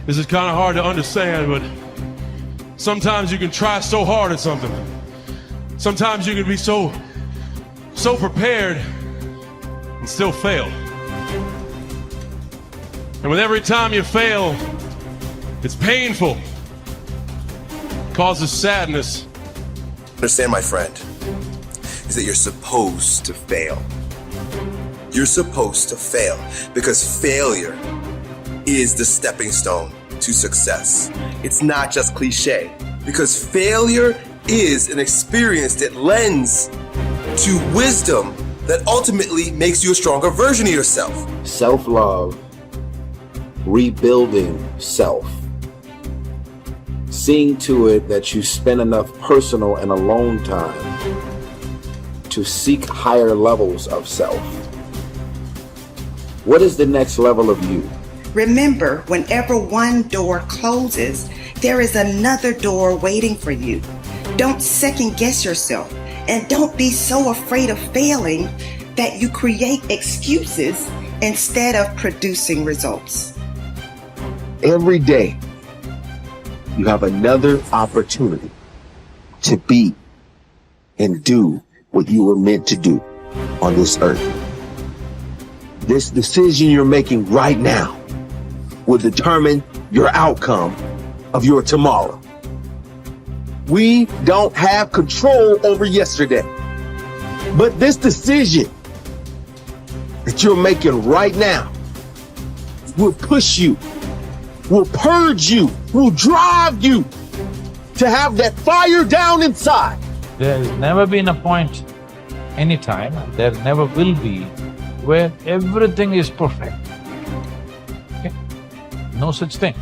This is kind of hard to understand, but sometimes you can try so hard at something. Sometimes you can be so prepared and still fail. And with every time you fail, it's painful. It causes sadness. Understand, my friend, is that you're supposed to fail. You're supposed to fail because failure is the stepping stone to success. It's not just cliche, because failure is an experience that lends to wisdom that ultimately makes you a stronger version of yourself. Self-love, rebuilding self, seeing to it that you spend enough personal and alone time to seek higher levels of self. What is the next level of you? Remember, whenever one door closes, there is another door waiting for you. Don't second guess yourself, and don't be so afraid of failing that you create excuses instead of producing results. Every day, you have another opportunity to be and do what you were meant to do on this earth. This decision you're making right now will determine your outcome of your tomorrow. We don't have control over yesterday, but this decision that you're making right now will push you, will purge you, will drive you to have that fire down inside. There's never been a point, anytime, there never will be, where everything is perfect. Okay? No such thing.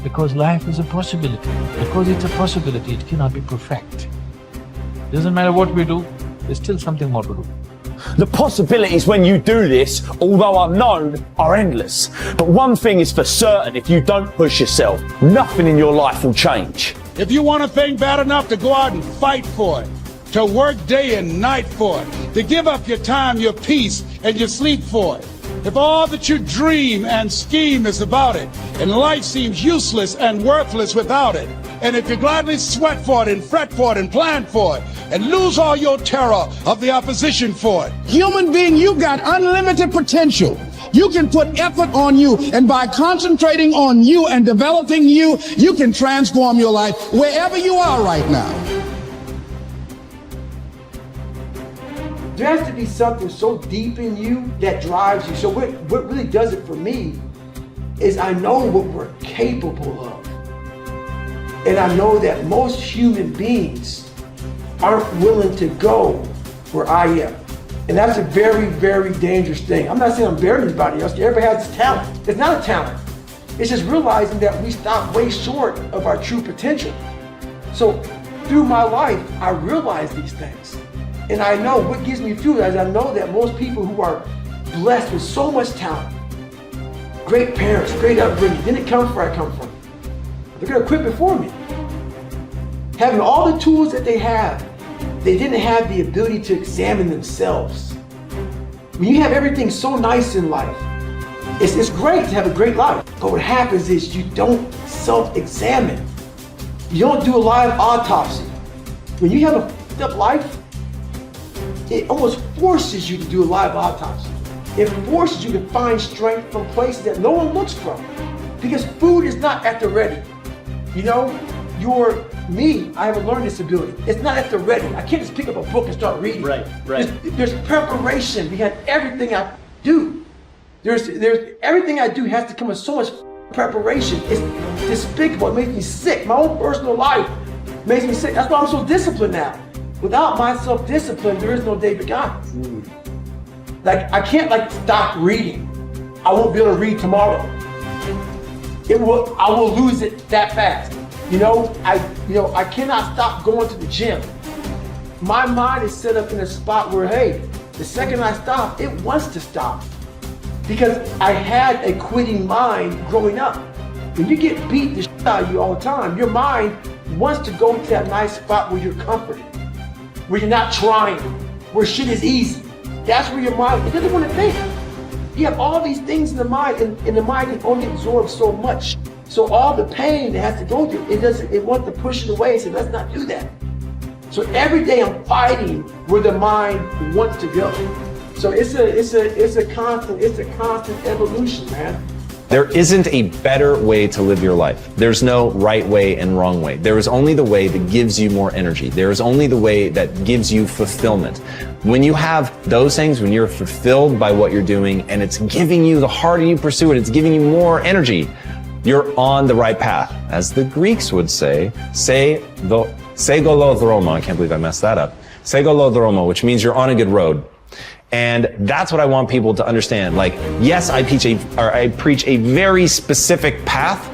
Because life is a possibility. Because it's a possibility, it cannot be perfect. Doesn't matter what we do, there's still something more to do. The possibilities when you do this, although unknown, are endless. But one thing is for certain, if you don't push yourself, nothing in your life will change. If you want a thing bad enough to go out and fight for it, to work day and night for it, to give up your time, your peace, and your sleep for it, if all that you dream and scheme is about it, and life seems useless and worthless without it, and if you gladly sweat for it and fret for it and plan for it, and lose all your terror of the opposition for it. Human being, you got unlimited potential. You can put effort on you, and by concentrating on you and developing you, you can transform your life wherever you are right now. There has to be something so deep in you that drives you. So what really does it for me is I know what we're capable of. And I know that most human beings aren't willing to go where I am. And that's a very, very dangerous thing. I'm not saying I'm better than anybody else. Everybody has this talent. It's not a talent. It's just realizing that we stop way short of our true potential. So through my life, I realize these things. And I know what gives me fuel is I know that most people who are blessed with so much talent, great parents, great upbringing, didn't come from where I come from. They're gonna quit before me. Having all the tools that they have, they didn't have the ability to examine themselves. When you have everything so nice in life, it's great to have a great life. But what happens is you don't self-examine. You don't do a live autopsy. When you have a f***ed up life, it almost forces you to do a live autopsy. It forces you to find strength from places that no one looks from. Because food is not at the ready. You know, I have a learning disability. It's not at the ready. I can't just pick up a book and start reading. Right. There's preparation behind everything I do. There's everything I do has to come with so much preparation. It's despicable. It makes me sick. My own personal life makes me sick. That's why I'm so disciplined now. Without my self-discipline, there is no David Goggins. Like, I can't stop reading. I won't be able to read tomorrow. I will lose it that fast. I cannot stop going to the gym. My mind is set up in a spot where, hey, the second I stop, it wants to stop. Because I had a quitting mind growing up. When you get beat the shit out of you all the time, your mind wants to go to that nice spot where you're comforted, where you're not trying, where shit is easy. That's where your mind, it doesn't want to think. You have all these things in the mind, and the mind can only absorb so much. So all the pain it has to go through, it wants to push it away and say, let's not do that. So every day I'm fighting where the mind wants to go. So it's a constant evolution, man. There isn't a better way to live your life. There's no right way and wrong way. There is only the way that gives you more energy. There is only the way that gives you fulfillment. When you have those things, when you're fulfilled by what you're doing and it's giving you, the harder you pursue it, it's giving you more energy, you're on the right path. As the Greeks would say, segolodroma, I can't believe I messed that up. Segolodroma, which means you're on a good road. And that's what I want people to understand. Like, yes, I preach a very specific path,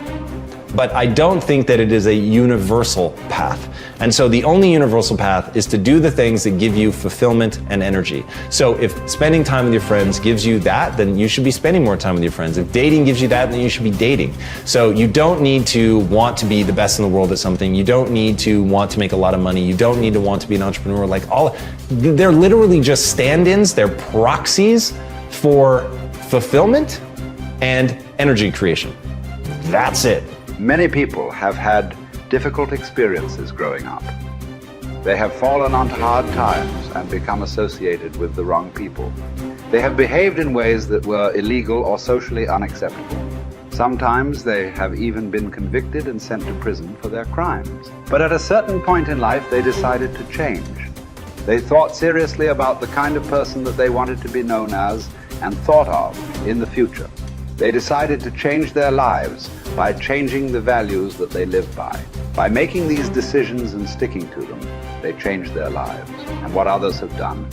but I don't think that it is a universal path. And so the only universal path is to do the things that give you fulfillment and energy. So if spending time with your friends gives you that, then you should be spending more time with your friends. If dating gives you that, then you should be dating. So you don't need to want to be the best in the world at something. You don't need to want to make a lot of money. You don't need to want to be an entrepreneur. Like, they're literally just stand-ins. They're proxies for fulfillment and energy creation. That's it. Many people have had difficult experiences growing up. They have fallen onto hard times and become associated with the wrong people. They have behaved in ways that were illegal or socially unacceptable. Sometimes they have even been convicted and sent to prison for their crimes. But at a certain point in life, they decided to change. They thought seriously about the kind of person that they wanted to be known as and thought of in the future. They decided to change their lives by changing the values that they live by. By making these decisions and sticking to them, they changed their lives. And what others have done,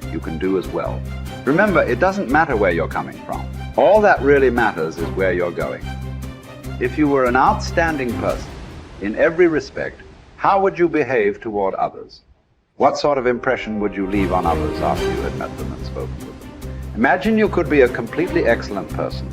you can do as well. Remember, it doesn't matter where you're coming from. All that really matters is where you're going. If you were an outstanding person in every respect, how would you behave toward others? What sort of impression would you leave on others after you had met them and spoken with them? Imagine you could be a completely excellent person.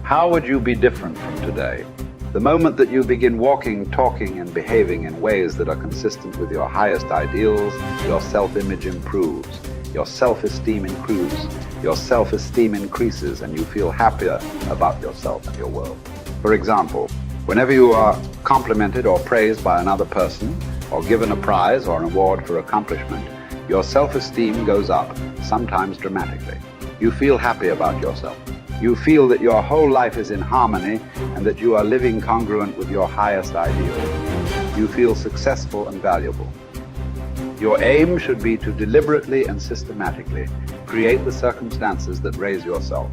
How would you be different from today? The moment that you begin walking, talking, and behaving in ways that are consistent with your highest ideals, your self-image improves, your self-esteem improves, your self-esteem increases, and you feel happier about yourself and your world. For example, whenever you are complimented or praised by another person, or given a prize or an award for accomplishment, your self-esteem goes up, sometimes dramatically. You feel happy about yourself. You feel that your whole life is in harmony and that you are living congruent with your highest ideal. You feel successful and valuable. Your aim should be to deliberately and systematically create the circumstances that raise yourself.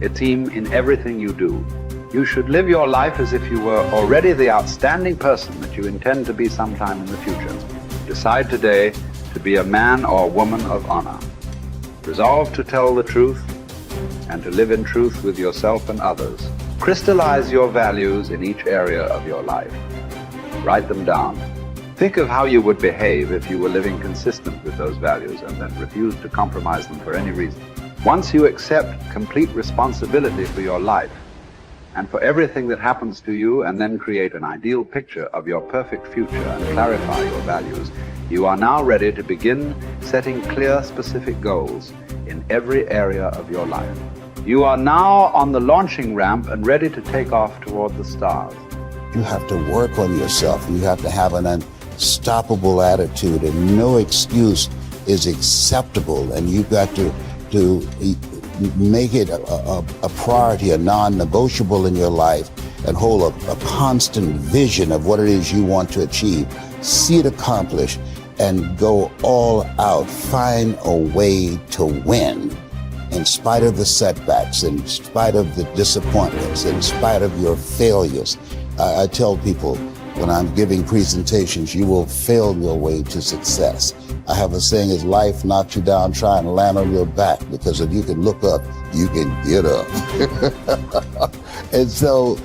A team in everything you do. You should live your life as if you were already the outstanding person that you intend to be sometime in the future. Decide today to be a man or woman of honor. Resolve to tell the truth and to live in truth with yourself and others. Crystallize your values in each area of your life. Write them down. Think of how you would behave if you were living consistent with those values and then refused to compromise them for any reason. Once you accept complete responsibility for your life and for everything that happens to you, and then create an ideal picture of your perfect future and clarify your values, you are now ready to begin setting clear, specific goals in every area of your life. You are now on the launching ramp and ready to take off toward the stars. You have to work on yourself. You have to have an unstoppable attitude, and no excuse is acceptable. And you've got to make it a priority, a non-negotiable in your life, and hold a constant vision of what it is you want to achieve. See it accomplished and go all out. Find a way to win. In spite of the setbacks, in spite of the disappointments, in spite of your failures. I tell people when I'm giving presentations, you will fail your way to success. I have a saying, is life knocks you down, try and land on your back, because if you can look up, you can get up. And so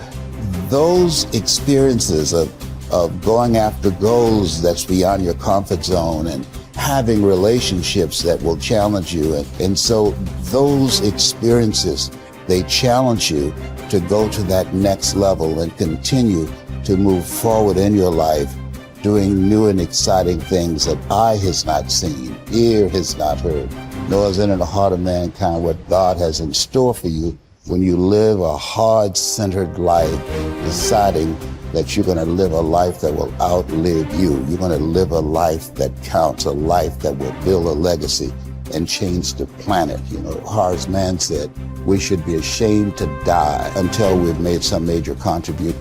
those experiences of going after goals that's beyond your comfort zone and having relationships that will challenge you. And so those experiences, they challenge you to go to that next level and continue to move forward in your life, doing new and exciting things that eye has not seen, ear has not heard, nor is it in the heart of mankind what God has in store for you when you live a heart-centered life, deciding that you're going to live a life that will outlive you. You're going to live a life that counts, a life that will build a legacy and change the planet. You know, Horace Mann said, we should be ashamed to die until we've made some major contribution